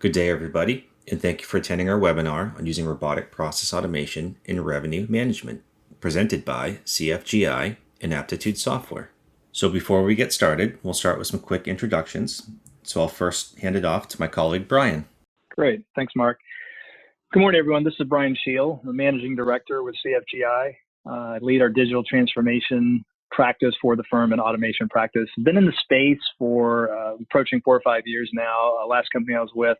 Good day, everybody, and thank you for attending our webinar on using robotic process automation in revenue management, presented by CFGI and Aptitude Software. So before we get started, we'll start with some quick introductions. So I'll first hand it off to my colleague, Brian. Great. Thanks, Mark. Good morning, everyone. This is Brian Scheel, the Managing Director with CFGI. I lead our digital transformation practice for the firm and automation practice. Been in the space for approaching 4 or 5 years now. Last company I was with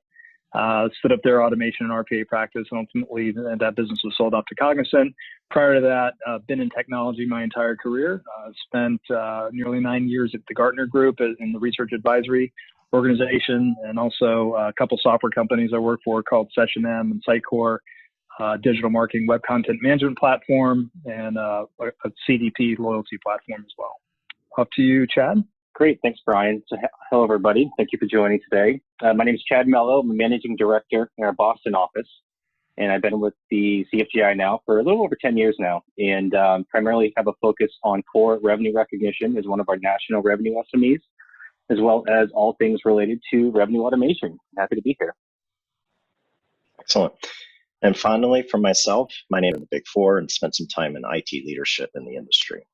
stood up their automation and RPA practice, and ultimately that business was sold off to Cognizant. Prior to that, been in technology my entire career. Spent nearly 9 years at the Gartner Group in the research advisory organization, and also a couple software companies I work for called SessionM and Sitecore, digital marketing web content management platform, and a CDP loyalty platform as well. Up to you, Chad. Great. Thanks, Brian. So, hello, everybody. Thank you for joining today. My name is Chad Mello. I'm the Managing Director in our Boston office, and I've been with the CFGI now for a little over 10 years now, and primarily have a focus on core revenue recognition as one of our national revenue SMEs, as well as all things related to revenue automation. Happy to be here. Excellent. And finally, for myself, my name is the Big Four and spent some time in IT leadership in the industry.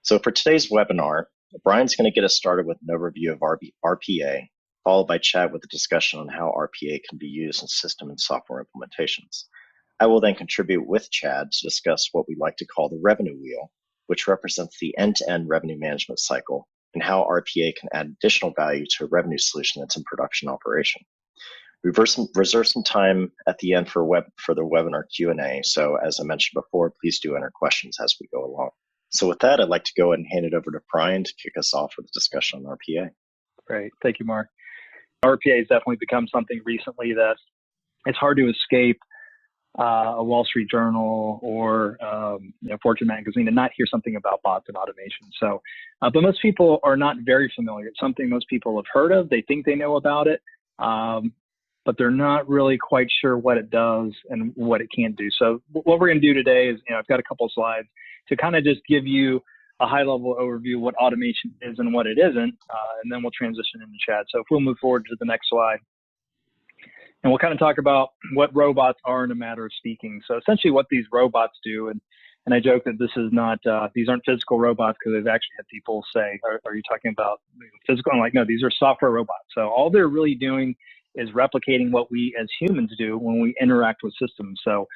So for today's webinar, Brian's going to get us started with an overview of RPA, followed by Chad with a discussion on how RPA can be used in system and software implementations. I will then contribute with Chad to discuss what we like to call the revenue wheel, which represents the end-to-end revenue management cycle and how RPA can add additional value to a revenue solution that's in production operation. We reserve some time at the end for the webinar Q&A, so as I mentioned before, please do enter questions as we go along. So with that, I'd like to go ahead and hand it over to Brian to kick us off with a discussion on RPA. Great. Thank you, Mark. RPA has definitely become something recently that it's hard to escape a Wall Street Journal or Fortune magazine and not hear something about bots and automation. So, but most people are not very familiar. It's something most people have heard of. They think they know about it, but they're not really quite sure what it does and what it can't do. So what we're going to do today is, I've got a couple of slides to kind of just give you a high-level overview of what automation is and what it isn't, and then we'll transition into chat. So if we'll move forward to the next slide. And we'll kind of talk about what robots are in a matter of speaking. So essentially what these robots do, and I joke that this is not, these aren't physical robots, because they've actually had people say, are you talking about physical? I'm like, no, these are software robots. So all they're really doing is replicating what we as humans do when we interact with systems. So,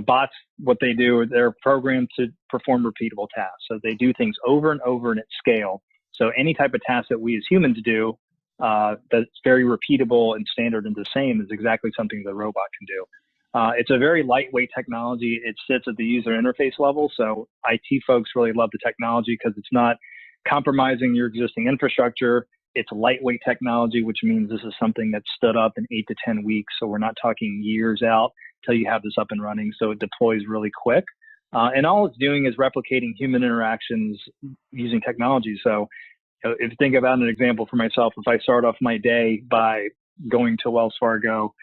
bots, what they do, they're programmed to perform repeatable tasks. So they do things over and over and at scale. So any type of task that we as humans do that's very repeatable and standard and the same is exactly something the robot can do. It's a very lightweight technology. It sits at the user interface level. So IT folks really love the technology because it's not compromising your existing infrastructure. It's lightweight technology, which means this is something that's stood up in 8 to 10 weeks. So we're not talking years out till you have this up and running. So it deploys really quick. And all it's doing is replicating human interactions using technology. So if you think about an example for myself, if I start off my day by going to Wells Fargo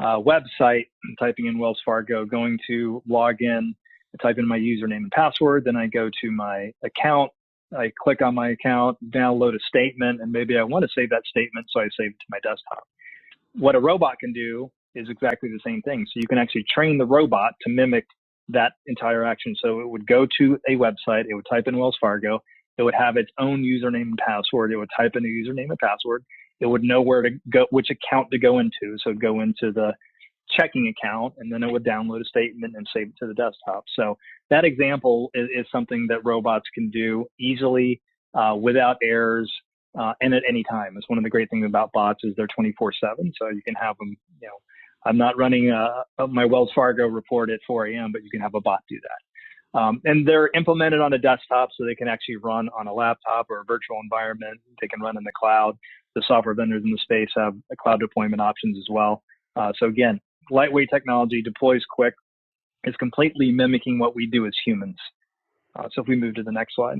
website, typing in Wells Fargo, going to log in, type in my username and password, then I go to my account, I click on my account, download a statement, and maybe I want to save that statement, so I save it to my desktop. What a robot can do is exactly the same thing. So you can actually train the robot to mimic that entire action. So it would go to a website, it would type in Wells Fargo, it would have its own username and password, it would type in a username and password, it would know where to go, which account to go into. So it'd go into the checking account, and then it would download a statement and save it to the desktop. So that example is something that robots can do easily, without errors, and at any time. It's one of the great things about bots is they're 24/7. So you can have them, I'm not running my Wells Fargo report at 4 a.m., but you can have a bot do that. And they're implemented on a desktop, so they can actually run on a laptop or a virtual environment. They can run in the cloud. The software vendors in the space have cloud deployment options as well. So again, lightweight technology, deploys quick, is completely mimicking what we do as humans. So if we move to the next slide.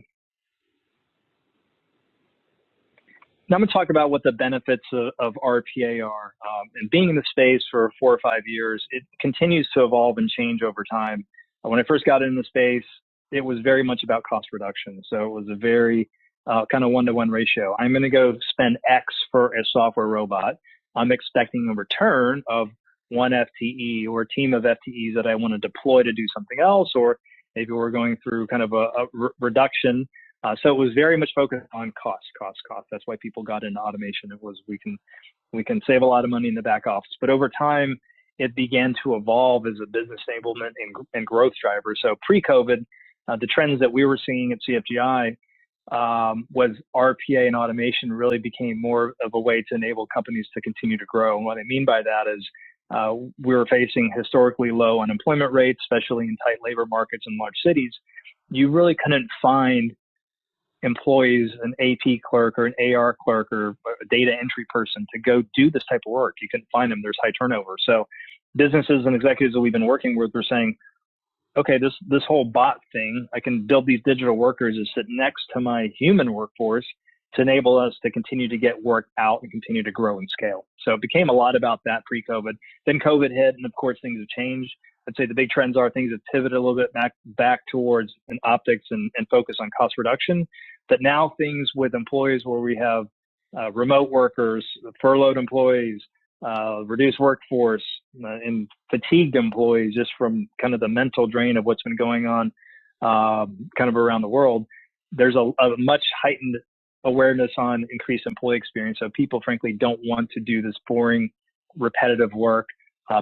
Now I'm going to talk about what the benefits of RPA are. And being in the space for 4 or 5 years, it continues to evolve and change over time. When I first got into the space, it was very much about cost reduction. So it was a very kind of one-to-one ratio. I'm going to go spend X for a software robot. I'm expecting a return of one FTE or a team of FTEs that I want to deploy to do something else, or maybe we're going through kind of a reduction. So it was very much focused on cost. That's why people got into automation. It was we can save a lot of money in the back office. But over time, it began to evolve as a business enablement and growth driver. So pre-COVID, the trends that we were seeing at CFGI was RPA and automation really became more of a way to enable companies to continue to grow. And what I mean by that is we were facing historically low unemployment rates, especially in tight labor markets in large cities. You really couldn't find employees, an AP clerk or an AR clerk or a data entry person to go do this type of work. You couldn't find them. There's high turnover. So businesses and executives that we've been working with were saying, okay, this whole bot thing, I can build these digital workers to sit next to my human workforce to enable us to continue to get work out and continue to grow and scale. So it became a lot about that pre-COVID. Then COVID hit, and of course things have changed. I'd say the big trends are things have pivoted a little bit back towards an optics and focus on cost reduction. But now things with employees where we have remote workers, furloughed employees, reduced workforce, and fatigued employees just from kind of the mental drain of what's been going on kind of around the world. There's a much heightened awareness on increased employee experience. So people frankly don't want to do this boring, repetitive work.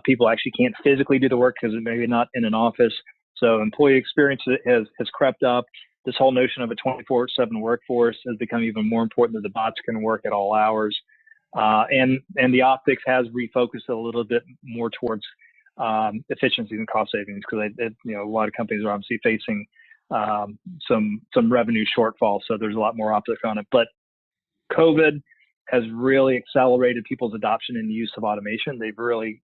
People actually can't physically do the work because it's maybe not in an office. So employee experience has crept up. This whole notion of a 24/7 workforce has become even more important, that the bots can work at all hours. And the optics has refocused a little bit more towards efficiencies and cost savings, because a lot of companies are obviously facing some revenue shortfall, so there's a lot more optics on it. But COVID has really accelerated people's adoption and use of automation. They've really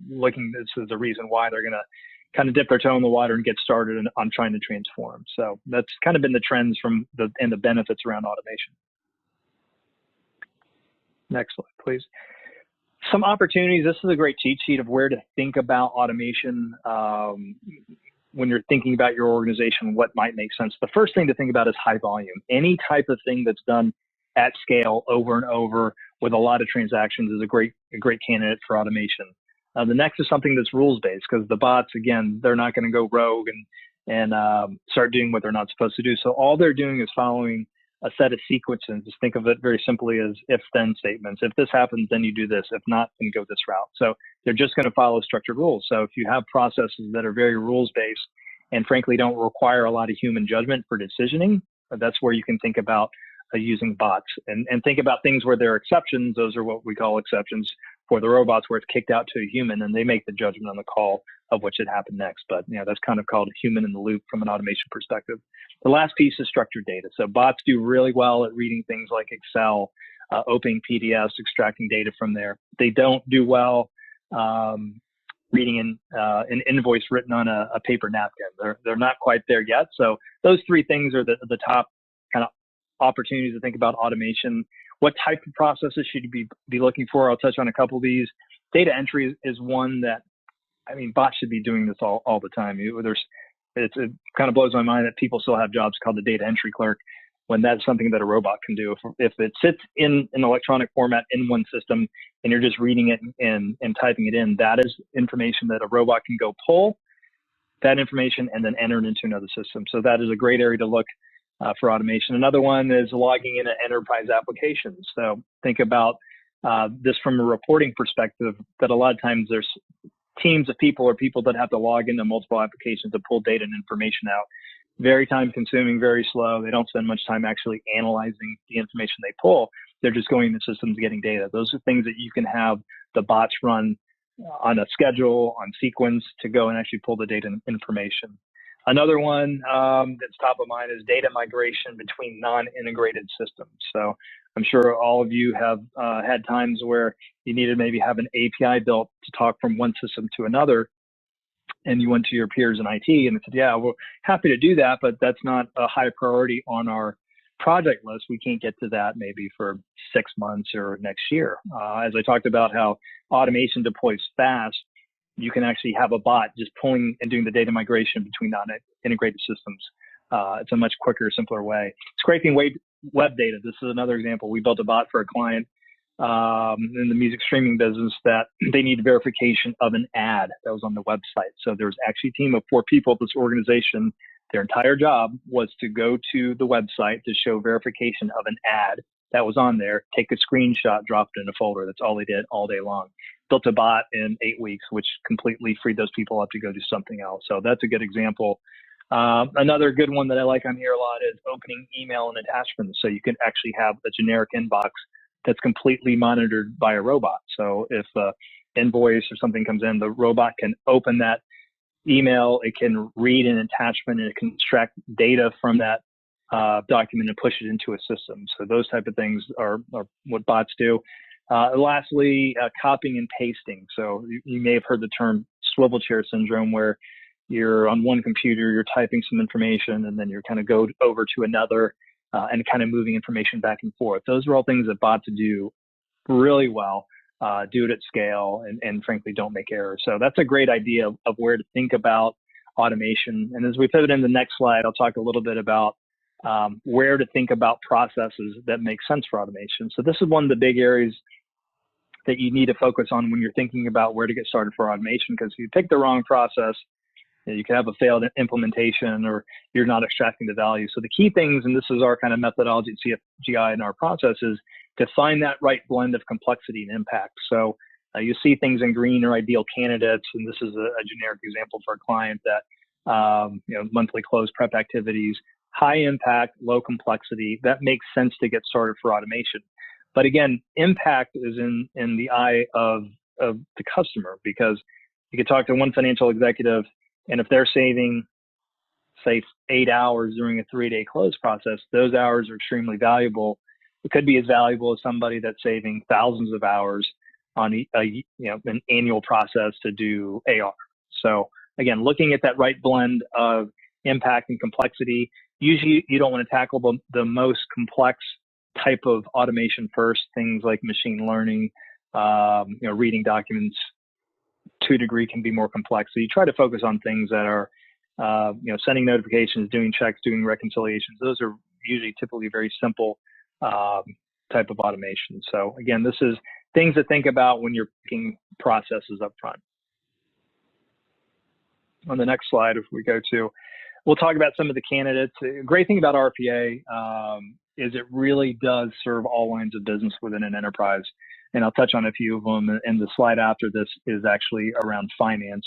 looking this as a reason why they're going to kind of dip their toe in the water and get started on trying to transform. So that's kind of been the trends and the benefits around automation. Next slide, please. Some opportunities. This is a great cheat sheet of where to think about automation when you're thinking about your organization, what might make sense. The first thing to think about is high volume. Any type of thing that's done at scale over and over with a lot of transactions is a great candidate for automation. The next is something that's rules-based, because the bots, again, they're not going to go rogue and start doing what they're not supposed to do. So all they're doing is following a set of sequences. Just think of it very simply as if-then statements. If this happens, then you do this. If not, then go this route. So they're just going to follow structured rules. So if you have processes that are very rules-based and frankly don't require a lot of human judgment for decisioning, that's where you can think about using bots, and think about things where there are exceptions. Those are what we call exceptions for the robots, where it's kicked out to a human and they make the judgment on the call of what should happen next. But that's kind of called human in the loop from an automation perspective. The last piece is structured data. So bots do really well at reading things like Excel, opening PDFs, extracting data from there. They don't do well reading an invoice written on a paper napkin. They're not quite there yet. So those three things are the top kind of opportunities to think about automation. What type of processes should you be looking for? I'll touch on a couple of these. Data entry is one that, bots should be doing this all the time. It kind of blows my mind that people still have jobs called the data entry clerk, when that's something that a robot can do. If it sits in an electronic format in one system and you're just reading it and typing it in, that is information that a robot can go pull that information and then enter it into another system. So that is a great area to look for automation. Another one is logging into enterprise applications. So think about this from a reporting perspective, that a lot of times there's teams of people or people that have to log into multiple applications to pull data and information out. Very time consuming, very slow. They don't spend much time actually analyzing the information they pull. They're just going into systems getting data. Those are things that you can have the bots run on a schedule, on sequence, to go and actually pull the data and information. Another one that's top of mind is data migration between non-integrated systems. So I'm sure all of you have had times where you need to maybe have an API built to talk from one system to another, and you went to your peers in IT and they said, yeah, we're happy to do that, but that's not a high priority on our project list. We can't get to that maybe for 6 months or next year. As I talked about how automation deploys fast, you can actually have a bot just pulling and doing the data migration between non-integrated systems. It's a much quicker, simpler way. Scraping web data. This is another example. We built a bot for a client in the music streaming business that they need verification of an ad that was on the website. So there was actually a team of 4 people at this organization. Their entire job was to go to the website to show verification of an ad that was on there, take a screenshot, drop it in a folder. That's all they did all day long. Built a bot in 8 weeks, which completely freed those people up to go do something else. So that's a good example. Another good one that I like on here a lot is opening email and attachments. So you can actually have a generic inbox that's completely monitored by a robot. So if an invoice or something comes in, the robot can open that email, it can read an attachment, and it can extract data from that document and push it into a system. So those type of things are what bots do. Lastly, copying and pasting. So you may have heard the term swivel chair syndrome, where you're on one computer, you're typing some information, and then you're kind of go over to another and kind of moving information back and forth. Those are all things that bots do really well, do it at scale, and frankly don't make errors. So that's a great idea of where to think about automation. And as we pivot in the next slide, I'll talk a little bit about where to think about processes that make sense for automation. So this is one of the big areas that you need to focus on when you're thinking about where to get started for automation, because if you pick the wrong process, you can have a failed implementation, or you're not extracting the value. So the key things, and this is our kind of methodology at CFGI and our processes, to find that right blend of complexity and impact. So you see things in green are ideal candidates, and this is a generic example for a client that monthly close prep activities, high impact, low complexity. That makes sense to get started for automation. But again, impact is in the eye of the customer, because you could talk to one financial executive, and if they're saving, say, 8 hours during a 3-day close process, those hours are extremely valuable. It could be as valuable as somebody that's saving thousands of hours on an annual process to do AR. So again, looking at that right blend of impact and complexity. Usually you don't want to tackle the most complex type of automation first, things like machine learning, reading documents to a degree can be more complex. So you try to focus on things that are, sending notifications, doing checks, doing reconciliations. Those are usually typically very simple type of automation. So again, this is things to think about when you're picking processes up front. On the next slide, if we go to, we'll talk about some of the candidates. A great thing about RPA is it really does serve all lines of business within an enterprise. And I'll touch on a few of them. And the slide after this is actually around finance,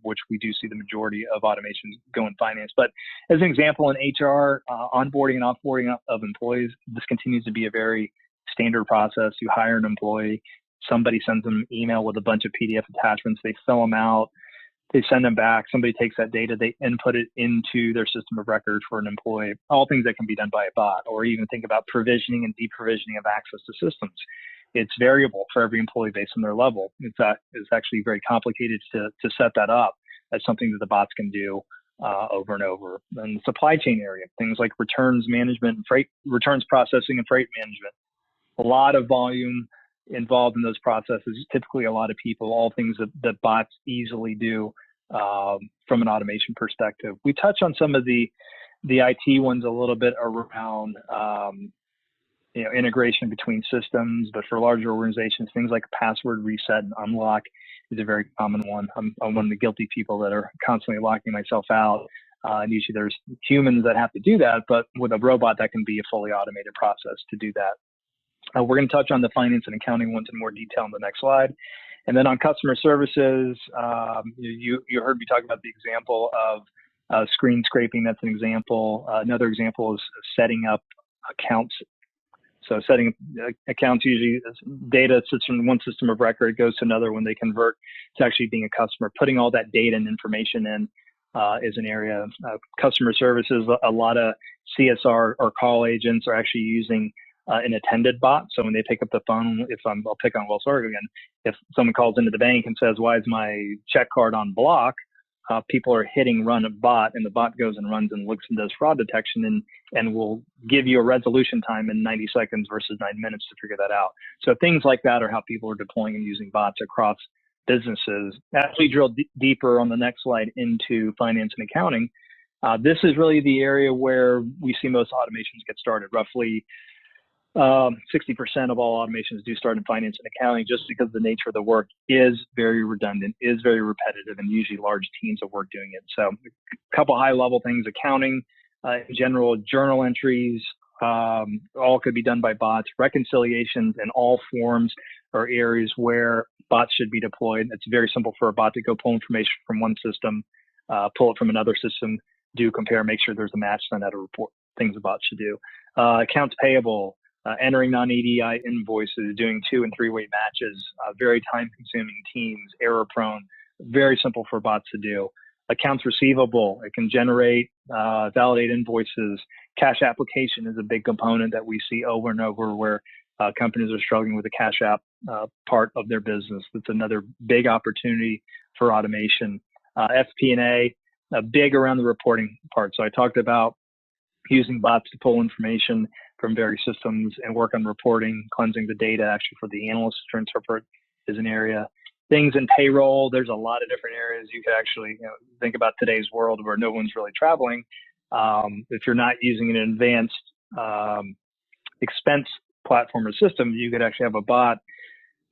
which we do see the majority of automation go in finance. But as an example, in HR, onboarding and offboarding of employees, this continues to be a very standard process. You hire an employee, somebody sends them an email with a bunch of PDF attachments, they fill them out, they send them back, somebody takes that data, they input it into their system of record for an employee, all things that can be done by a bot. Or even think about provisioning and deprovisioning of access to systems. It's variable for every employee based on their level. It's actually very complicated to set that up. That's something that the bots can do over and over. And the supply chain area, things like returns management, returns processing and freight management. A lot of volume involved in those processes, typically a lot of people, all things that bots easily do from an automation perspective. We touch on some of the IT ones a little bit around integration between systems, but for larger organizations, things like password reset and unlock is a very common one. I'm one of the guilty people that are constantly locking myself out. And usually there's humans that have to do that, but with a robot, that can be a fully automated process to do that. We're going to touch on the finance and accounting ones in more detail on the next slide. And then on customer services, you heard me talk about the example of screen scraping. That's an example. Another example is setting up accounts. So setting up accounts, usually data sits from one system of record, goes to another when they convert to actually being a customer. Putting all that data and information in is an area of customer services. A lot of CSR or call agents are actually using an attended bot. So when they pick up the phone, I'll pick on Wells Fargo again, if someone calls into the bank and says, why is my check card on block? People are hitting run a bot, and the bot goes and runs and looks and does fraud detection and will give you a resolution time in 90 seconds versus 9 minutes to figure that out. So things like that are how people are deploying and using bots across businesses. As we drill deeper on the next slide into finance and accounting, This is really the area where we see most automations get started. Roughly 60% of all automations do start in finance and accounting, just because the nature of the work is very redundant, is very repetitive, and usually large teams of work doing it. So a couple high level things: accounting, in general, journal entries, all could be done by bots. Reconciliations in all forms are areas where bots should be deployed. It's very simple for a bot to go pull information from one system, pull it from another system, do compare, make sure there's a match, send out a report. Things a bot should do. Accounts payable, entering non-EDI invoices, doing 2- and 3-way matches, very time-consuming teams, error-prone, very simple for bots to do. Accounts receivable, it can generate, validate invoices. Cash application is a big component that we see over and over, where companies are struggling with the cash app part of their business. That's another big opportunity for automation. FP&A, big around the reporting part. So I talked about using bots to pull information from various systems and work on reporting, cleansing the data actually for the analysts to interpret is an area. Things in payroll, there's a lot of different areas you could actually think about today's world where no one's really traveling. If you're not using an advanced expense platform or system, you could actually have a bot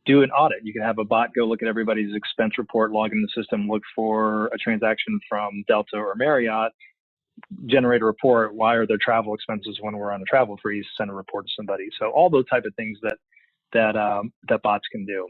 do an audit. You can have a bot go look at everybody's expense report, log in the system, look for a transaction from Delta or Marriott, generate a report. Why are there travel expenses when we're on a travel freeze? Send a report to somebody. So all those type of things that bots can do.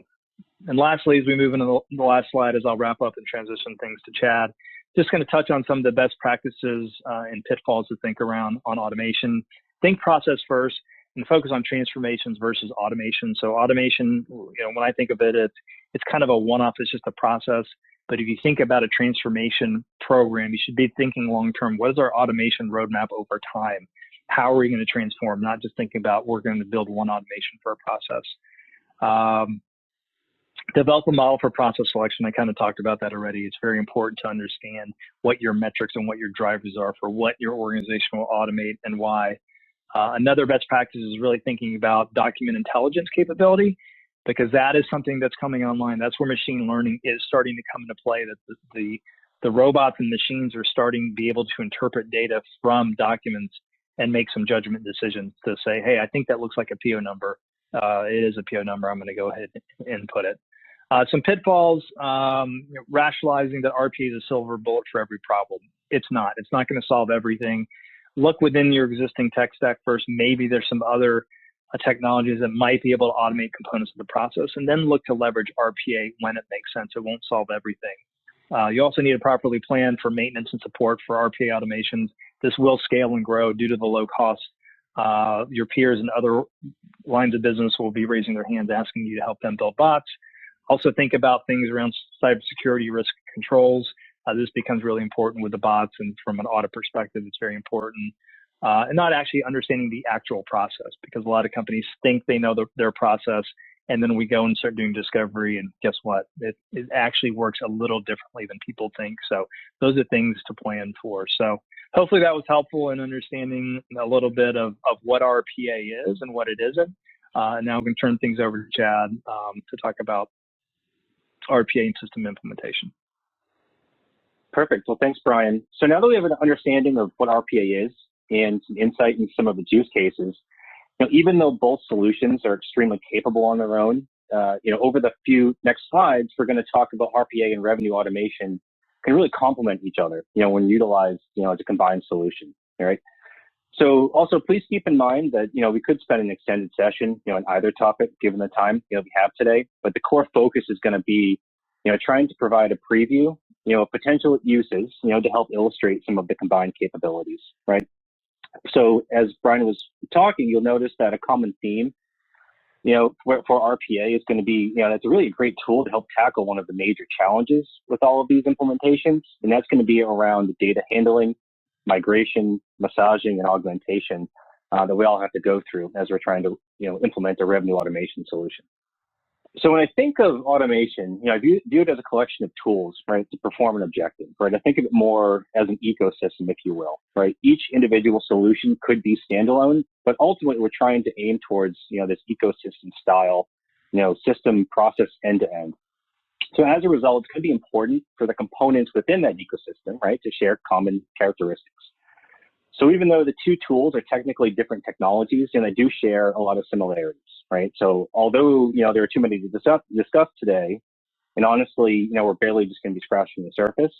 And lastly, as we move into the last slide, as I'll wrap up and transition things to Chad, just going to touch on some of the best practices and pitfalls to think around on automation. Think process first and focus on transformations versus automation. So automation, when I think of it, it's kind of a one-off. It's just a process. But if you think about a transformation program, you should be thinking long-term. What is our automation roadmap over time? How are we going to transform? Not just thinking about we're going to build one automation for a process. Develop a model for process selection. I kind of talked about that already. It's very important to understand what your metrics and what your drivers are for what your organization will automate and why. Another best practice is really thinking about document intelligence capability, because that is something that's coming online. That's where machine learning is starting to come into play, that the robots and machines are starting to be able to interpret data from documents and make some judgment decisions to say, hey, I think that looks like a PO number. It is a PO number. I'm going to go ahead and input it. Some pitfalls, rationalizing that RPA is a silver bullet for every problem. It's not. It's not going to solve everything. Look within your existing tech stack first. Maybe there's some other technologies that might be able to automate components of the process, and then look to leverage RPA when it makes sense. It won't solve everything. You also need to properly plan for maintenance and support for RPA automations. This will scale and grow due to the low cost. Your peers in other lines of business will be raising their hands asking you to help them build bots. Also think about things around cybersecurity risk controls. This becomes really important with the bots, and from an audit perspective, it's very important. And not actually understanding the actual process, because a lot of companies think they know their process, and then we go and start doing discovery, and guess what? It actually works a little differently than people think. So those are things to plan for. So hopefully that was helpful in understanding a little bit of what RPA is and what it isn't. And now we can turn things over to Chad to talk about RPA and system implementation. Perfect. Well, thanks, Brian. So now that we have an understanding of what RPA is and some insight into some of its use cases, even though both solutions are extremely capable on their own, over the few next slides, we're going to talk about RPA and revenue automation can really complement each other, when utilized, as a combined solution. All right. So also please keep in mind that, we could spend an extended session, on either topic given the time, we have today, but the core focus is going to be, trying to provide a preview, potential uses, to help illustrate some of the combined capabilities, right? So as Brian was talking, you'll notice that a common theme, for RPA is going to be, that's a really great tool to help tackle one of the major challenges with all of these implementations. And that's going to be around data handling, migration, massaging, and augmentation that we all have to go through as we're trying to, implement a revenue automation solution. So when I think of automation, I view it as a collection of tools, right, to perform an objective, right? I think of it more as an ecosystem, if you will, right? Each individual solution could be standalone, but ultimately we're trying to aim towards, this ecosystem style, system process end to end. So as a result, it's going to be important for the components within that ecosystem, right, to share common characteristics. So even though the two tools are technically different technologies, and they do share a lot of similarities, right? So although, there are too many to discuss today, and honestly, we're barely just going to be scratching the surface,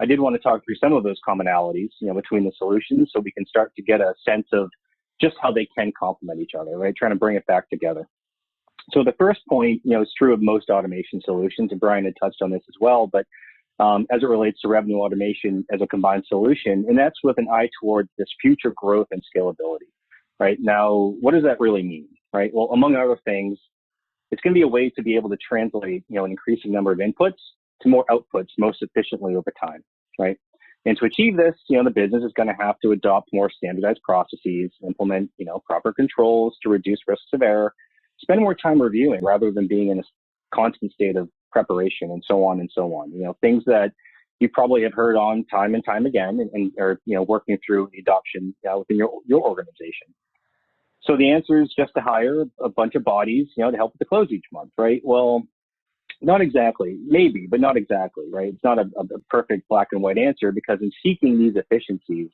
I did want to talk through some of those commonalities, between the solutions so we can start to get a sense of just how they can complement each other, right? Trying to bring it back together. So the first point, is true of most automation solutions, and Brian had touched on this as well, but as it relates to revenue automation as a combined solution, and that's with an eye towards this future growth and scalability, right? Now, what does that really mean, right? Well, among other things, it's going to be a way to be able to translate, an increasing number of inputs to more outputs most efficiently over time, right? And to achieve this, the business is going to have to adopt more standardized processes, implement, proper controls to reduce risks of error, spend more time reviewing rather than being in a constant state of preparation and so on and so on. Things that you probably have heard on time and time again and are, working through the adoption within your organization. So the answer is just to hire a bunch of bodies, to help with the close each month, right? Well, not exactly, maybe, but not exactly, right? It's not a perfect black and white answer, because in seeking these efficiencies,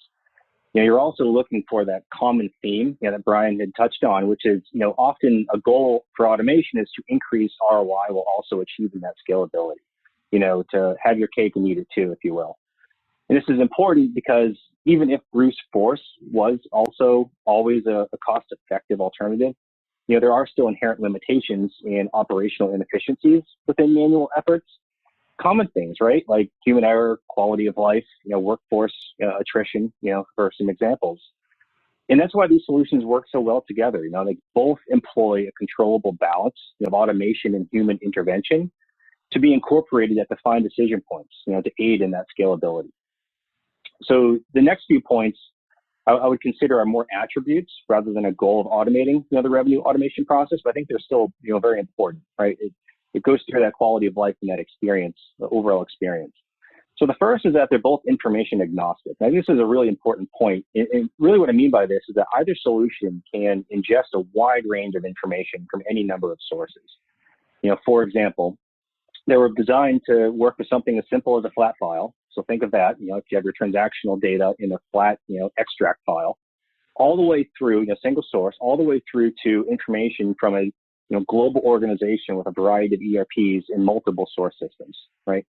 you're also looking for that common theme that Brian had touched on, which is, often a goal for automation is to increase ROI while also achieving that scalability, to have your cake and eat it too, if you will. And this is important because even if brute force was also always a cost-effective alternative, there are still inherent limitations in operational inefficiencies within manual efforts. Common things, right? Like human error, quality of life, workforce attrition, for some examples. And that's why these solutions work so well together. They both employ a controllable balance of automation and human intervention to be incorporated at defined decision points, to aid in that scalability. So the next few points I would consider are more attributes rather than a goal of automating, the revenue automation process, but I think they're still, very important, right? It goes through that quality of life and that experience, the overall experience. So the first is that they're both information agnostic. Now, this is a really important point. And really what I mean by this is that either solution can ingest a wide range of information from any number of sources. For example, they were designed to work with something as simple as a flat file. So think of that, if you have your transactional data in a flat, extract file, all the way through, single source, all the way through to information from a, global organization with a variety of ERPs in multiple source systems, right?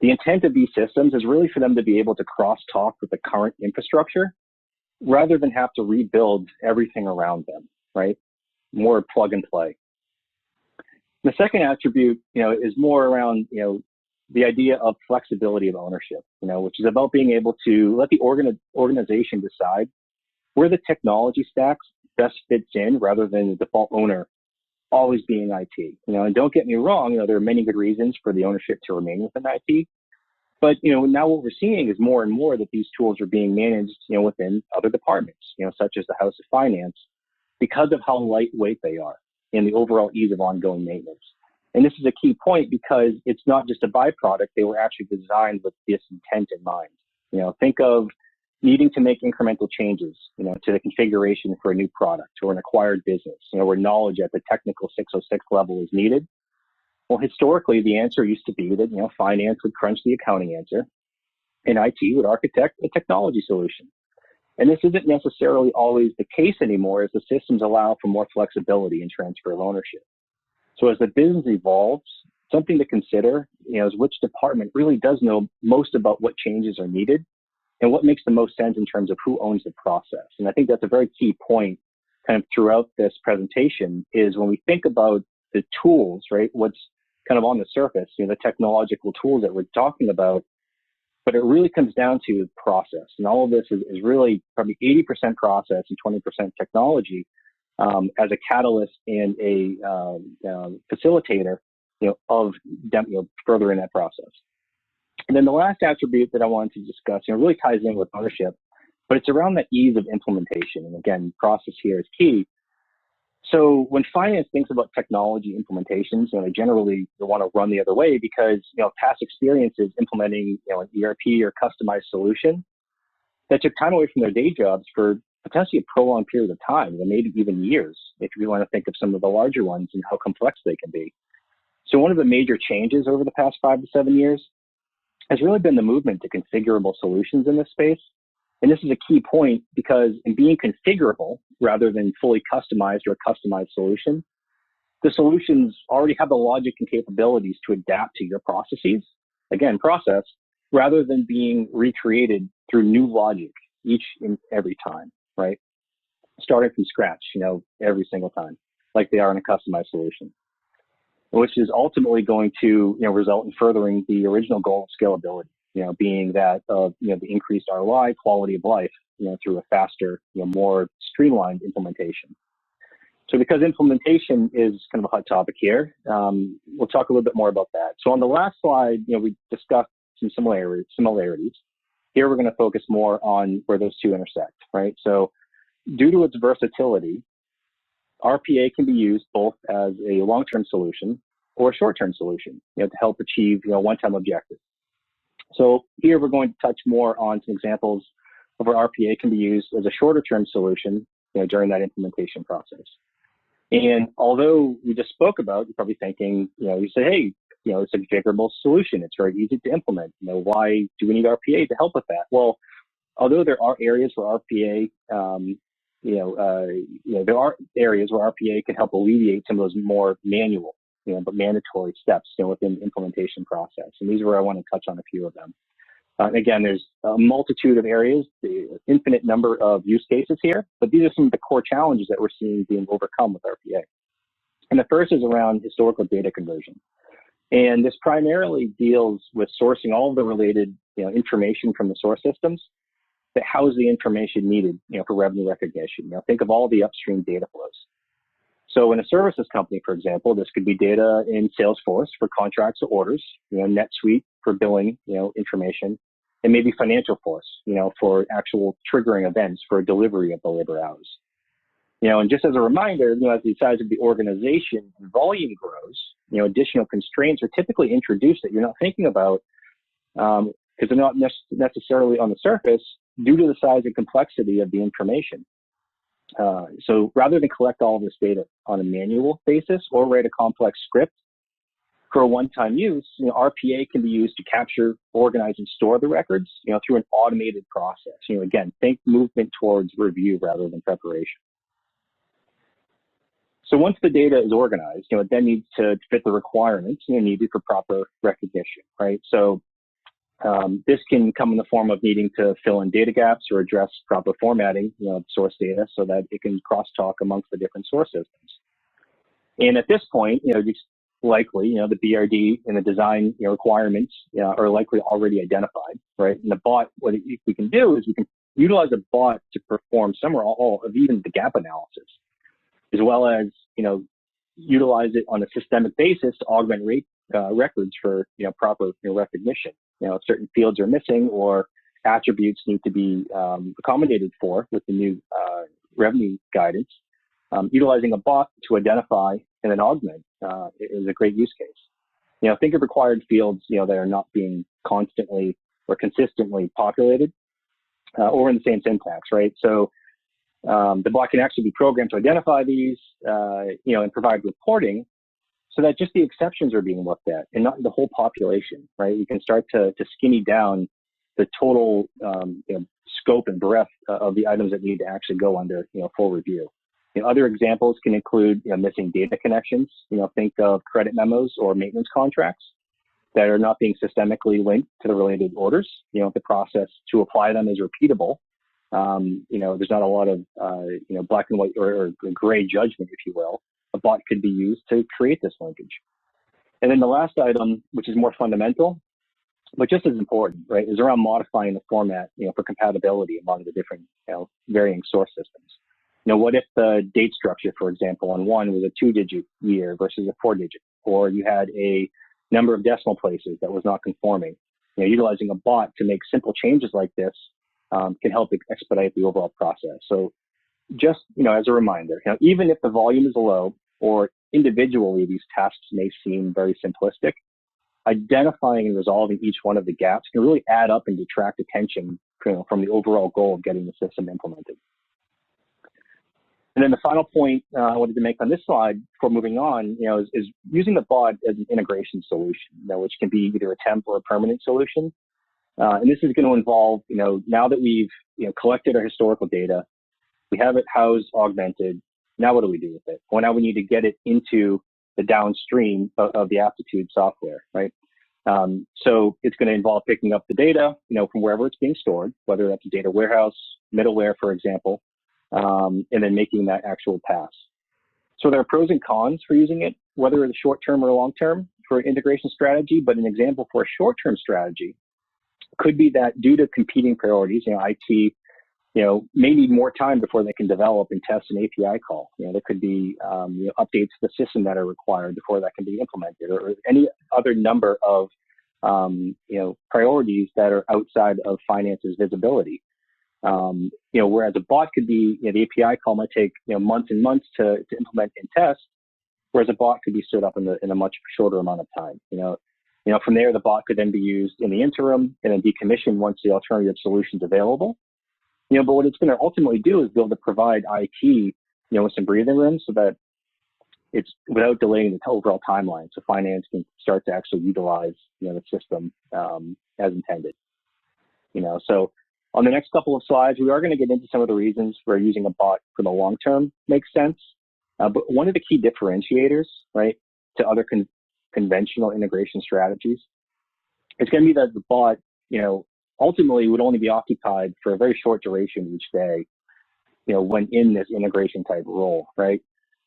The intent of these systems is really for them to be able to cross-talk with the current infrastructure rather than have to rebuild everything around them, right? More plug and play. The second attribute, is more around, the idea of flexibility of ownership, which is about being able to let the organization decide where the technology stacks best fits in rather than the default owner always being IT. And don't get me wrong, there are many good reasons for the ownership to remain within IT. But, now what we're seeing is more and more that these tools are being managed, within other departments, such as the House of Finance, because of how lightweight they are and the overall ease of ongoing maintenance. And this is a key point because it's not just a byproduct. They were actually designed with this intent in mind. Think of needing to make incremental changes, to the configuration for a new product or an acquired business, where knowledge at the technical 606 level is needed. Well, historically, the answer used to be that, finance would crunch the accounting answer and IT would architect a technology solution. And this isn't necessarily always the case anymore, as the systems allow for more flexibility and transfer of ownership. So as the business evolves, something to consider, is which department really does know most about what changes are needed and what makes the most sense in terms of who owns the process. And I think that's a very key point kind of throughout this presentation is when we think about the tools, right, what's kind of on the surface, the technological tools that we're talking about, but it really comes down to process. And all of this is really probably 80% process and 20% technology. As a catalyst and a facilitator, of them, further in that process. And then the last attribute that I wanted to discuss, really ties in with ownership, but it's around the ease of implementation. And again, process here is key. So when finance thinks about technology implementations, they generally want to run the other way because, past experiences implementing, an ERP or customized solution that took time away from their day jobs for potentially a prolonged period of time, and maybe even years, if you want to think of some of the larger ones and how complex they can be. So one of the major changes over the past 5 to 7 years has really been the movement to configurable solutions in this space. And this is a key point because in being configurable rather than fully customized or a customized solution, the solutions already have the logic and capabilities to adapt to your processes, again, process, rather than being recreated through new logic each and every time, right? Starting from scratch, every single time, like they are in a customized solution, which is ultimately going to, result in furthering the original goal of scalability, being that of, the increased ROI, quality of life, through a faster, more streamlined implementation. So because implementation is kind of a hot topic here, we'll talk a little bit more about that. So on the last slide, we discussed some similarities. Here we're going to focus more on where those two intersect, right? So due to its versatility, RPA can be used both as a long-term solution or a short-term solution, to help achieve, one-time objectives. So here we're going to touch more on some examples of where RPA can be used as a shorter-term solution, during that implementation process. And although we just spoke about, you're probably thinking, you say, hey, it's a configurable solution. It's very easy to implement. Why do we need RPA to help with that? Well, although there are areas where RPA, there are areas where RPA can help alleviate some of those more manual, but mandatory steps, within the implementation process. And these are where I want to touch on a few of them. Again, there's a multitude of areas, the infinite number of use cases here, but these are some of the core challenges that we're seeing being overcome with RPA. And the first is around historical data conversion. And this primarily deals with sourcing all of the related, information from the source systems that house the information needed, for revenue recognition. Think of all the upstream data flows. So in a services company, for example, this could be data in Salesforce for contracts or orders, NetSuite for billing, information, and maybe Financial Force, for actual triggering events for delivery of the labor hours. And just as a reminder, as the size of the organization and volume grows, additional constraints are typically introduced that you're not thinking about because they're not necessarily on the surface due to the size and complexity of the information. So rather than collect all of this data on a manual basis or write a complex script for a one-time use, RPA can be used to capture, organize, and store the records, through an automated process. Again, think movement towards review rather than preparation. So once the data is organized, it then needs to fit the requirements needed for proper recognition, right? So this can come in the form of needing to fill in data gaps or address proper formatting, source data so that it can crosstalk amongst the different source systems. And at this point, just likely, the BRD and the design requirements are likely already identified, right? And the bot, what we can do is we can utilize a bot to perform some or all of even the gap analysis, as well as, utilize it on a systemic basis to augment records for, proper recognition. If certain fields are missing or attributes need to be accommodated for with the new revenue guidance, utilizing a bot to identify and then augment is a great use case. Think of required fields, that are not being constantly or consistently populated or in the same syntax, right? So the bot can actually be programmed to identify these, and provide reporting so that just the exceptions are being looked at and not the whole population, right? You can start to skinny down the total scope and breadth of the items that need to actually go under, full review. Other examples can include missing data connections. Think of credit memos or maintenance contracts that are not being systemically linked to the related orders. The process to apply them is repeatable. There's not a lot of black and white or gray judgment, if you will. A bot could be used to create this linkage. And then the last item, which is more fundamental, but just as important, right, is around modifying the format, for compatibility among the different, varying source systems. What if the date structure, for example, on one was a 2-digit year versus a 4-digit, or you had a number of decimal places that was not conforming? Utilizing a bot to make simple changes like this can help expedite the overall process. So just, as a reminder, even if the volume is low or individually these tasks may seem very simplistic, identifying and resolving each one of the gaps can really add up and detract attention from the overall goal of getting the system implemented. And then the final point I wanted to make on this slide before moving on, is using the bot as an integration solution, which can be either a temp or a permanent solution. And this is going to involve, now that we've collected our historical data, we have it housed, augmented. Now what do we do with it? Well, now we need to get it into the downstream of the Aptitude software, right? So it's going to involve picking up the data, from wherever it's being stored, whether that's a data warehouse, middleware, for example, and then making that actual pass. So there are pros and cons for using it, whether it's short-term or long-term for an integration strategy. But an example for a short-term strategy could be that due to competing priorities, IT, may need more time before they can develop and test an API call. There could be updates to the system that are required before that can be implemented, or any other number of priorities that are outside of finance's visibility. Whereas a bot could be, the API call might take months and months to implement and test, whereas a bot could be stood up in a much shorter amount of time. From there, the bot could then be used in the interim and then decommissioned once the alternative solution's available. But what it's going to ultimately do is be able to provide IT, with some breathing room so that it's without delaying the overall timeline. So finance can start to actually utilize, the system as intended. So on the next couple of slides, we are going to get into some of the reasons where using a bot for the long term makes sense. But one of the key differentiators, right, to other conventional integration strategies, it's going to be that the bot, ultimately would only be occupied for a very short duration each day, when in this integration type role, right?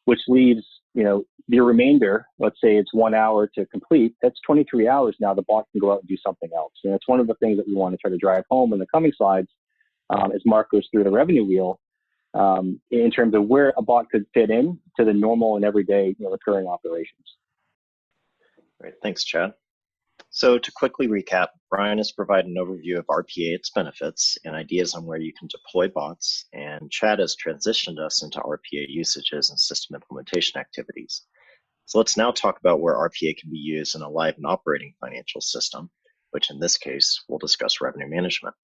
Which leaves, the remainder, let's say it's 1 hour to complete, that's 23 hours now the bot can go out and do something else. And it's one of the things that we want to try to drive home in the coming slides as Mark goes through the revenue wheel in terms of where a bot could fit in to the normal and everyday recurring operations. Great, thanks, Chad. So to quickly recap, Brian has provided an overview of RPA, its benefits, and ideas on where you can deploy bots, and Chad has transitioned us into RPA usages and system implementation activities. So let's now talk about where RPA can be used in a live and operating financial system, which in this case, we'll discuss revenue management.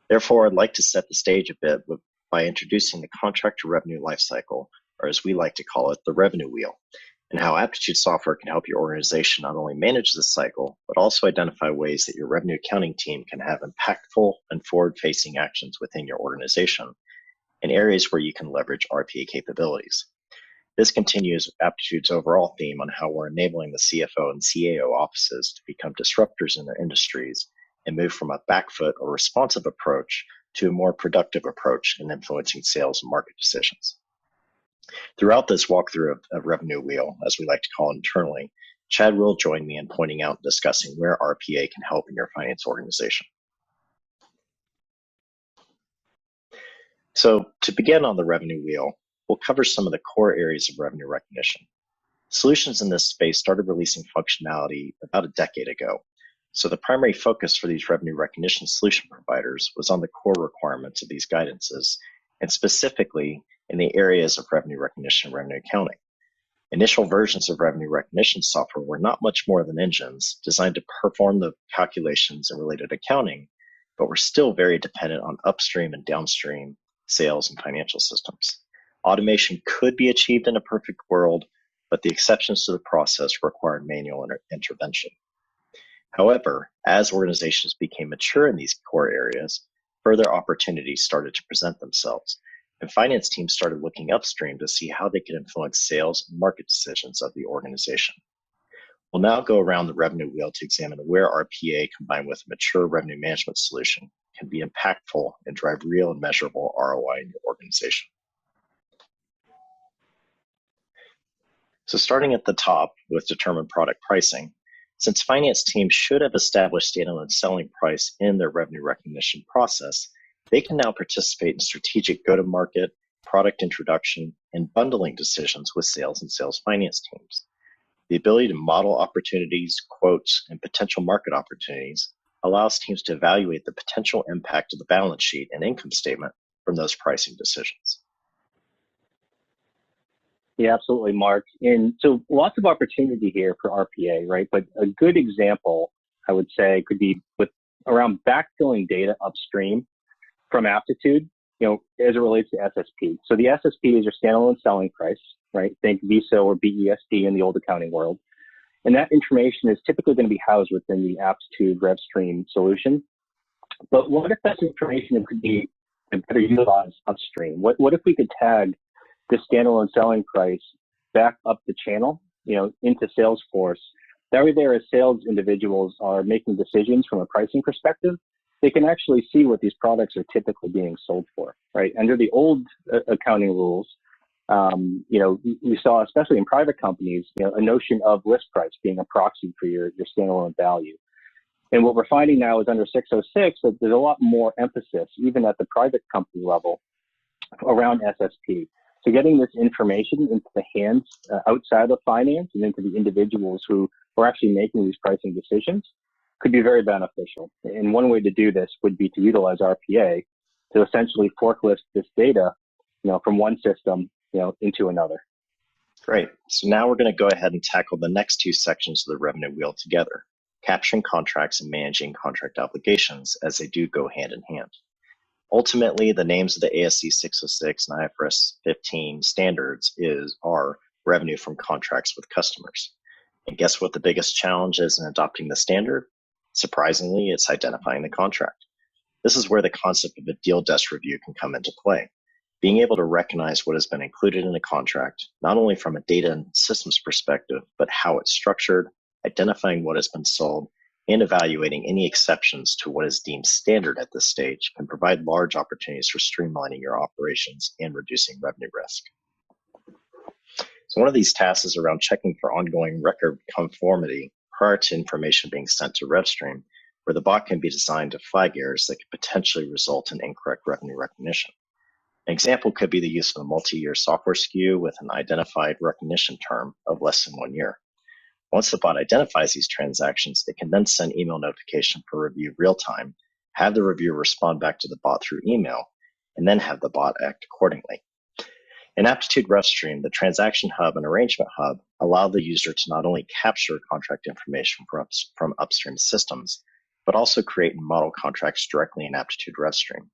Therefore, I'd like to set the stage a bit by introducing the contract to revenue lifecycle, or as we like to call it, the revenue wheel, and how Aptitude software can help your organization not only manage this cycle, but also identify ways that your revenue accounting team can have impactful and forward-facing actions within your organization in areas where you can leverage RPA capabilities. This continues Aptitude's overall theme on how we're enabling the CFO and CAO offices to become disruptors in their industries and move from a back foot or responsive approach to a more productive approach in influencing sales and market decisions. Throughout this walkthrough of revenue wheel, as we like to call it internally, Chad will join me in pointing out and discussing where RPA can help in your finance organization. So to begin on the revenue wheel, we'll cover some of the core areas of revenue recognition. Solutions in this space started releasing functionality about a decade ago. So the primary focus for these revenue recognition solution providers was on the core requirements of these guidances, and specifically in the areas of revenue recognition and revenue accounting. Initial versions of revenue recognition software were not much more than engines designed to perform the calculations and related accounting, but were still very dependent on upstream and downstream sales and financial systems. Automation could be achieved in a perfect world, but the exceptions to the process required manual intervention. However, as organizations became mature in these core areas, further opportunities started to present themselves, and finance teams started looking upstream to see how they could influence sales and market decisions of the organization. We'll now go around the revenue wheel to examine where RPA combined with a mature revenue management solution can be impactful and drive real and measurable ROI in your organization. So starting at the top with determined product pricing, since finance teams should have established standalone selling price in their revenue recognition process, they can now participate in strategic go-to-market, product introduction, and bundling decisions with sales and sales finance teams. The ability to model opportunities, quotes, and potential market opportunities allows teams to evaluate the potential impact of the balance sheet and income statement from those pricing decisions. Yeah, absolutely, Mark. And so lots of opportunity here for RPA, right? But a good example, I would say, could be with around backfilling data upstream from Aptitude as it relates to SSP. So the SSP is your standalone selling price, right? Think VISO or BESD in the old accounting world. And that information is typically going to be housed within the Aptitude RevStream solution. But what if that information could be better utilized upstream? What if we could tag this standalone selling price back up the channel, into Salesforce? That way there, as sales individuals are making decisions from a pricing perspective, they can actually see what these products are typically being sold for, right? Under the old accounting rules, we saw, especially in private companies, a notion of list price being a proxy for your standalone value. And what we're finding now is under 606 that there's a lot more emphasis, even at the private company level, around SSP. So getting this information into the hands outside of finance and into the individuals who are actually making these pricing decisions could be very beneficial. And one way to do this would be to utilize RPA to essentially forklift this data, from one system, into another. Great. So now we're going to go ahead and tackle the next two sections of the revenue wheel together, capturing contracts and managing contract obligations, as they do go hand in hand. Ultimately, the names of the ASC 606 and IFRS 15 standards are revenue from contracts with customers. And guess what the biggest challenge is in adopting the standard? Surprisingly, it's identifying the contract. This is where the concept of a deal desk review can come into play. Being able to recognize what has been included in a contract, not only from a data and systems perspective, but how it's structured, identifying what has been sold, and evaluating any exceptions to what is deemed standard at this stage can provide large opportunities for streamlining your operations and reducing revenue risk. So one of these tasks is around checking for ongoing record conformity prior to information being sent to RevStream, where the bot can be designed to flag errors that could potentially result in incorrect revenue recognition. An example could be the use of a multi-year software SKU with an identified recognition term of less than 1 year. Once the bot identifies these transactions, it can then send email notification for review real time, have the reviewer respond back to the bot through email, and then have the bot act accordingly. In Aptitude RevStream, the Transaction Hub and Arrangement Hub allow the user to not only capture contract information from upstream systems, but also create and model contracts directly in Aptitude RevStream.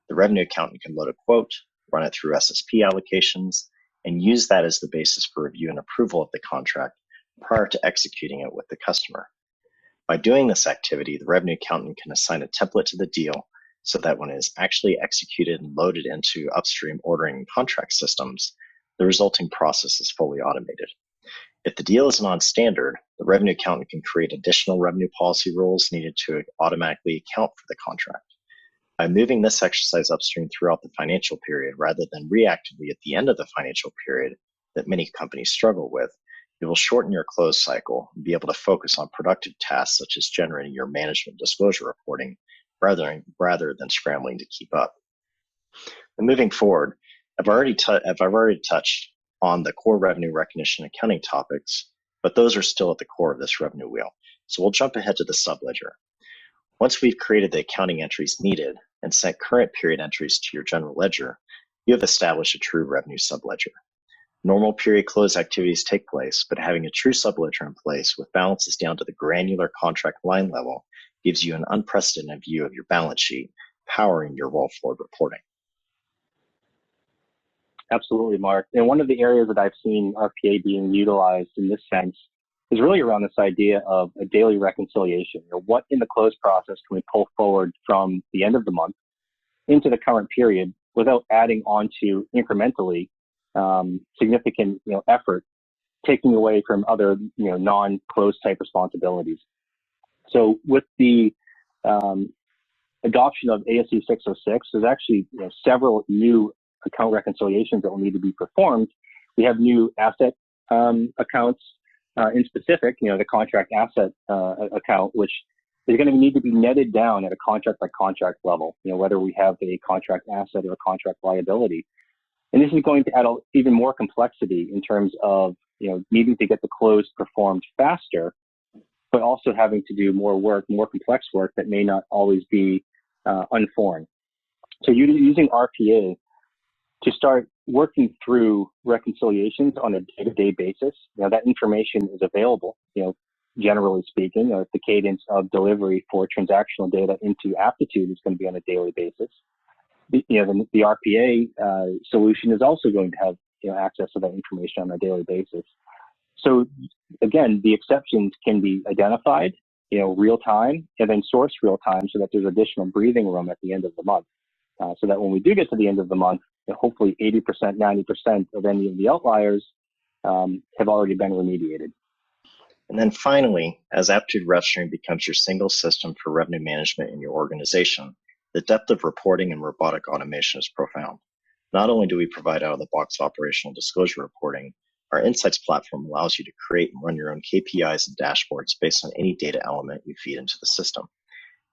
The revenue accountant can load a quote, run it through SSP allocations, and use that as the basis for review and approval of the contract prior to executing it with the customer. By doing this activity, the revenue accountant can assign a template to the deal so that when it is actually executed and loaded into upstream ordering and contract systems, the resulting process is fully automated. If the deal is non-standard, the revenue accountant can create additional revenue policy rules needed to automatically account for the contract. By moving this exercise upstream throughout the financial period rather than reactively at the end of the financial period that many companies struggle with, it will shorten your close cycle and be able to focus on productive tasks such as generating your management disclosure reporting rather than scrambling to keep up. And moving forward, I've already touched on the core revenue recognition accounting topics, but those are still at the core of this revenue wheel. So we'll jump ahead to the subledger. Once we've created the accounting entries needed and sent current period entries to your general ledger, you have established a true revenue subledger. Normal period close activities take place, but having a true subledger in place with balances down to the granular contract line level gives you an unprecedented view of your balance sheet, powering your roll forward reporting. Absolutely, Mark. And one of the areas that I've seen RPA being utilized in this sense is really around this idea of a daily reconciliation. What in the close process can we pull forward from the end of the month into the current period without adding on to incrementally significant effort, taking away from other non-close type responsibilities. So with the adoption of ASC 606, there's actually several new account reconciliations that will need to be performed. We have new asset accounts in specific, the contract asset account, which is going to need to be netted down at a contract by contract level, whether we have a contract asset or a contract liability. And this is going to add even more complexity in terms of needing to get the close performed faster, but also having to do more work, more complex work that may not always be unforeign. So using RPA to start working through reconciliations on a day-to-day basis, that information is available, generally speaking. The cadence of delivery for transactional data into Aptitude is going to be on a daily basis. the RPA solution is also going to have access to that information on a daily basis. So again, the exceptions can be identified, real time, and then sourced real time, so that there's additional breathing room at the end of the month, so that when we do get to the end of the month, hopefully 80%, 90% of any of the outliers have already been remediated. And then finally, as Aptitude RevStream becomes your single system for revenue management in your organization, the depth of reporting and robotic automation is profound. Not only do we provide out-of-the-box operational disclosure reporting, our Insights platform allows you to create and run your own KPIs and dashboards based on any data element you feed into the system.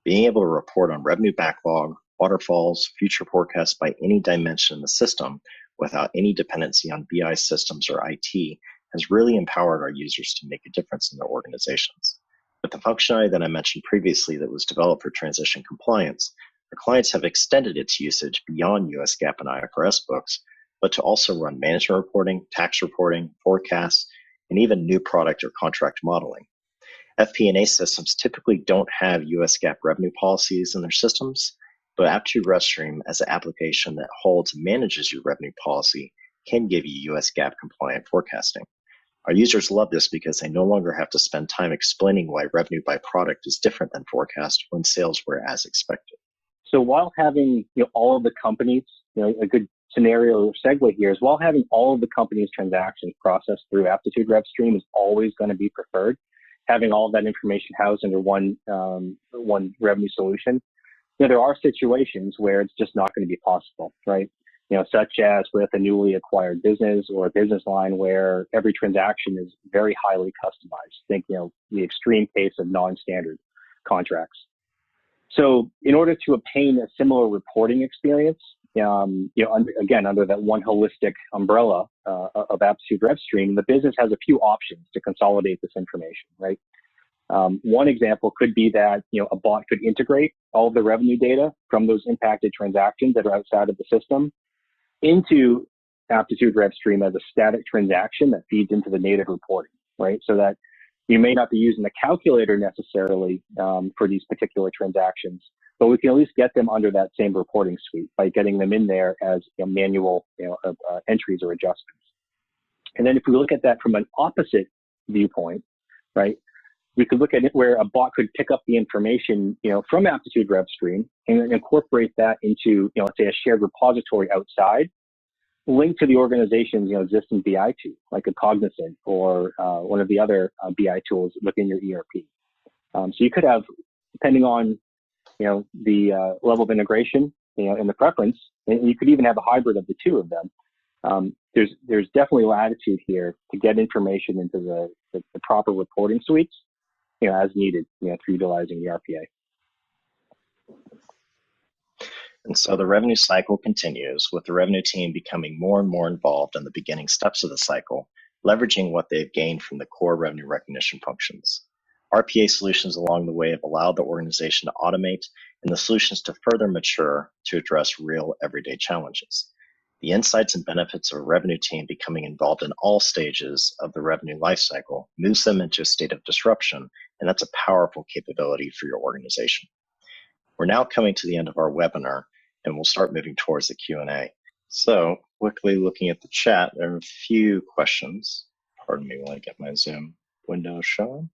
Being able to report on revenue backlog, waterfalls, future forecasts by any dimension in the system without any dependency on BI systems or IT has really empowered our users to make a difference in their organizations. With the functionality that I mentioned previously that was developed for transition compliance, our clients have extended its usage beyond US GAAP and IFRS books, but to also run management reporting, tax reporting, forecasts, and even new product or contract modeling. FP&A systems typically don't have US GAAP revenue policies in their systems, but Aptitude RevStream, as an application that holds and manages your revenue policy, can give you US GAAP compliant forecasting. Our users love this because they no longer have to spend time explaining why revenue by product is different than forecast when sales were as expected. So while having all of the companies, a good scenario or segue here is while having all of the company's transactions processed through Aptitude RevStream is always going to be preferred, having all of that information housed under one revenue solution, there are situations where it's just not going to be possible, right? Such as with a newly acquired business or a business line where every transaction is very highly customized. Think, the extreme case of non-standard contracts. So in order to obtain a similar reporting experience, under that one holistic umbrella of Aptitude RevStream, the business has a few options to consolidate this information, right? One example could be that a bot could integrate all of the revenue data from those impacted transactions that are outside of the system into Aptitude RevStream as a static transaction that feeds into the native reporting, right? So that you may not be using the calculator necessarily for these particular transactions, but we can at least get them under that same reporting suite by getting them in there as manual entries or adjustments. And then if we look at that from an opposite viewpoint, right, we could look at it where a bot could pick up the information, from Aptitude RevStream and incorporate that into, let's say a shared repository outside, linked to the organization's, existing BI tool, like a Cognizant or one of the other BI tools within your ERP. So you could have, depending on, the level of integration, and the preference, and you could even have a hybrid of the two of them. There's definitely latitude here to get information into the proper reporting suites, as needed, through utilizing the RPA. And so the revenue cycle continues, with the revenue team becoming more and more involved in the beginning steps of the cycle, leveraging what they've gained from the core revenue recognition functions. RPA solutions along the way have allowed the organization to automate and the solutions to further mature to address real everyday challenges. The insights and benefits of a revenue team becoming involved in all stages of the revenue lifecycle moves them into a state of disruption, and that's a powerful capability for your organization. We're now coming to the end of our webinar, and we'll start moving towards the Q&A. So quickly looking at the chat, there are a few questions. Pardon me while I get my Zoom window showing.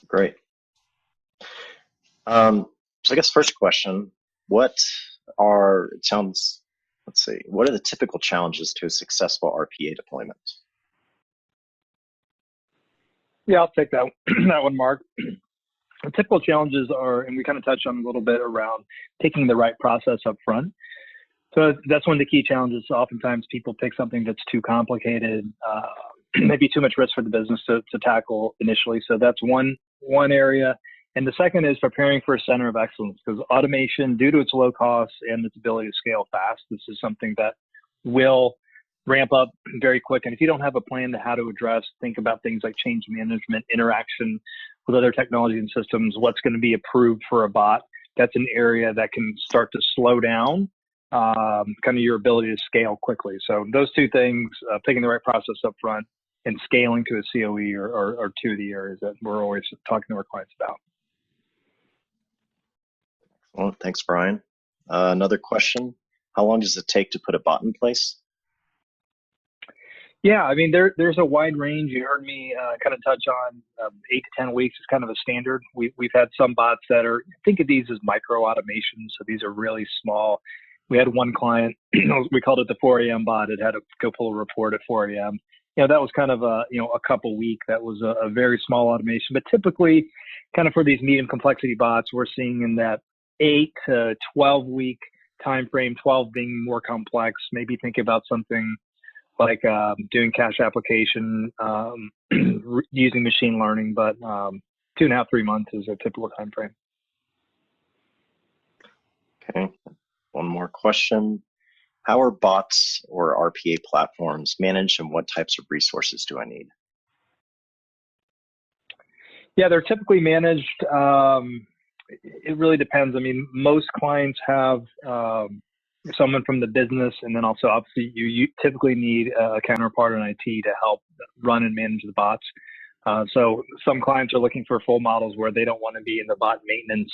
Great. So I guess first question, what are the typical challenges to a successful RPA deployment? Yeah, I'll take that one, Mark. The typical challenges are, and we kind of touched on a little bit around picking the right process up front. So that's one of the key challenges. Oftentimes people pick something that's too complicated, maybe too much risk for the business to tackle initially. So that's one area. And the second is preparing for a center of excellence, because automation, due to its low cost and its ability to scale fast, this is something that will ramp up very quick. And if you don't have a plan to how to address, think about things like change management, interaction with other technology and systems, what's going to be approved for a bot, that's an area that can start to slow down kind of your ability to scale quickly. So those two things, picking the right process up front and scaling to a COE are two of the areas that we're always talking to our clients about. Well, thanks, Brian. Another question, how long does it take to put a bot in place? Yeah, I mean, there's a wide range. You heard me kind of touch on 8 to 10 weeks is kind of a standard. We've had some bots that are, think of these as micro automations. So these are really small. We had one client, we called it the 4 a.m. bot. It had to go pull a report at 4 a.m. That was kind of a couple week. That was a very small automation. But typically, kind of for these medium complexity bots, we're seeing in that 8 to 12 week time frame, 12 being more complex. Maybe think about something like doing cash application using machine learning, but 2.5, 3 months is a typical time frame. Okay, one more question. How are bots or RPA platforms managed, and what types of resources do I need? Yeah, they're typically managed. It really depends. I mean, most clients have someone from the business, and then also obviously you typically need a counterpart in IT to help run and manage the bots. So some clients are looking for full models where they don't want to be in the bot maintenance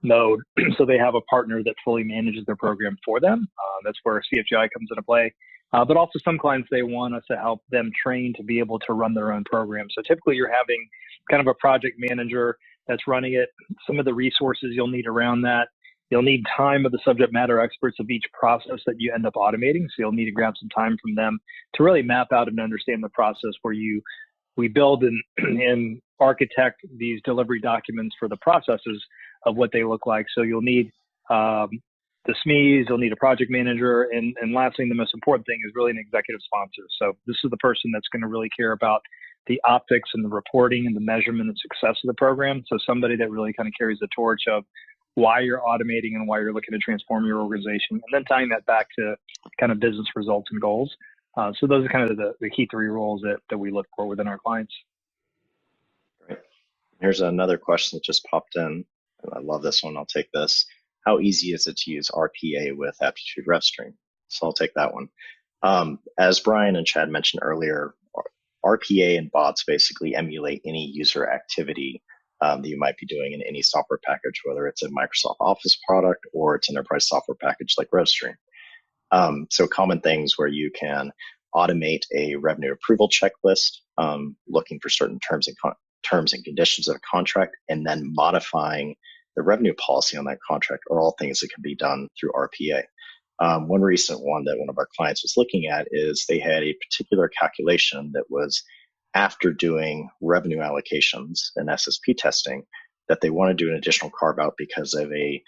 mode, so they have a partner that fully manages their program for them. That's where CFGI comes into play. But also some clients, they want us to help them train to be able to run their own program. So typically you're having kind of a project manager that's running it, some of the resources you'll need around that. You'll need time of the subject matter experts of each process that you end up automating. So you'll need to grab some time from them to really map out and understand the process where we build and architect these delivery documents for the processes of what they look like. So you'll need the SMEs, you'll need a project manager, and lastly, the most important thing is really an executive sponsor. So this is the person that's going to really care about the optics and the reporting and the measurement and success of the program. So somebody that really kind of carries the torch of why you're automating and why you're looking to transform your organization, and then tying that back to kind of business results and goals. So those are kind of the key three roles that we look for within our clients. Great. Here's another question that just popped in. I love this one. I'll take this. How easy is it to use RPA with Aptitude RevStream? So I'll take that one. As Brian and Chad mentioned earlier, RPA and bots basically emulate any user activity that you might be doing in any software package, whether it's a Microsoft Office product or it's enterprise software package like RevStream. So common things where you can automate a revenue approval checklist, looking for certain terms and conditions of a contract, and then modifying the revenue policy on that contract are all things that can be done through RPA. One recent one that one of our clients was looking at is they had a particular calculation that was after doing revenue allocations and SSP testing that they want to do an additional carve out because of a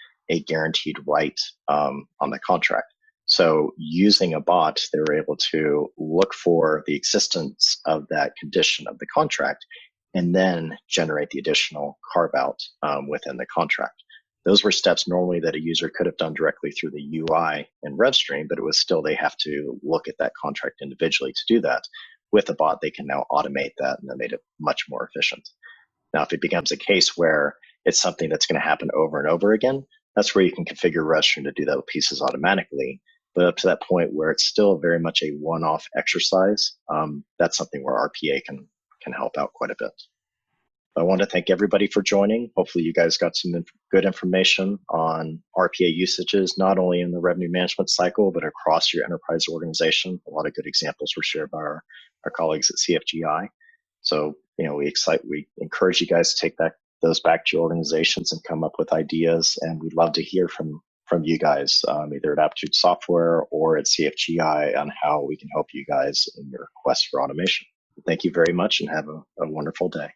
guaranteed right on the contract. So using a bot, they were able to look for the existence of that condition of the contract and then generate the additional carve out within the contract. Those were steps normally that a user could have done directly through the UI in RevStream, but it was still they have to look at that contract individually to do that. With a bot, they can now automate that, and that made it much more efficient. Now, if it becomes a case where it's something that's going to happen over and over again, that's where you can configure RevStream to do those pieces automatically. But up to that point where it's still very much a one-off exercise, that's something where RPA can help out quite a bit. I want to thank everybody for joining. Hopefully you guys got some good information on RPA usages, not only in the revenue management cycle, but across your enterprise organization. A lot of good examples were shared by our colleagues at CFGI. So, we encourage you guys to take those back to your organizations and come up with ideas. And we'd love to hear from you guys, either at Aptitude Software or at CFGI, on how we can help you guys in your quest for automation. Thank you very much and have a wonderful day.